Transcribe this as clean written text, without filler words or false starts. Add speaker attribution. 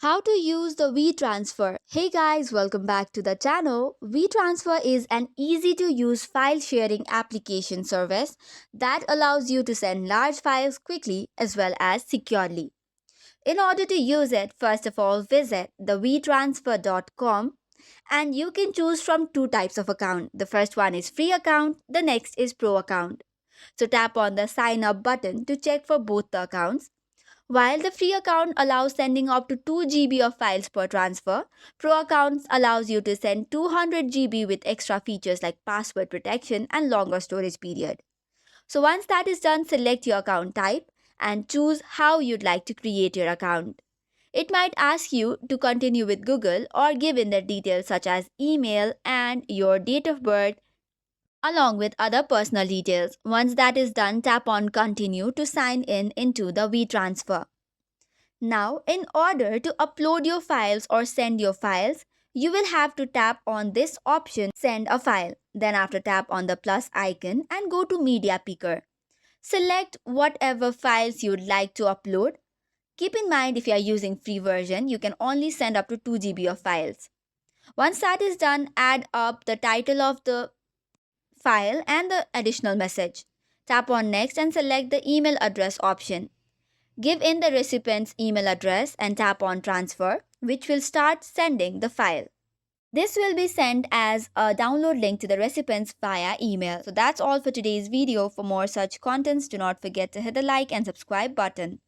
Speaker 1: How to use the WeTransfer. Hey guys, welcome back to the channel. WeTransfer is an easy to use file sharing application service that allows you to send large files quickly as well as securely. In order to use it, first of all, visit the wetransfer.com and you can choose from two types of account. The first one is free account, the next is pro account. So tap on the sign up button to check for both the accounts. While the free account allows sending up to 2 GB of files per transfer, Pro accounts allows you to send 200 GB with extra features like password protection and longer storage period. So once that is done, select your account type and choose how you'd like to create your account. It might ask you to continue with Google or give in the details such as email and your date of birth along with other personal details. Once that is done, tap on continue to sign in into the WeTransfer. Now, in order to upload your files or send your files, you will have to tap on this option send a file. Then after tap on the plus icon and go to media picker. Select whatever files you'd like to upload. Keep in mind if you are using free version, you can only send up to 2 GB of files. Once that is done, add up the title of the file and the additional message. Tap on next and select the email address option. Give in the recipient's email address and tap on transfer, which will start sending the file. This will be sent as a download link to the recipients via email. So that's all for today's video. For more such contents, do not forget to hit the like and subscribe button.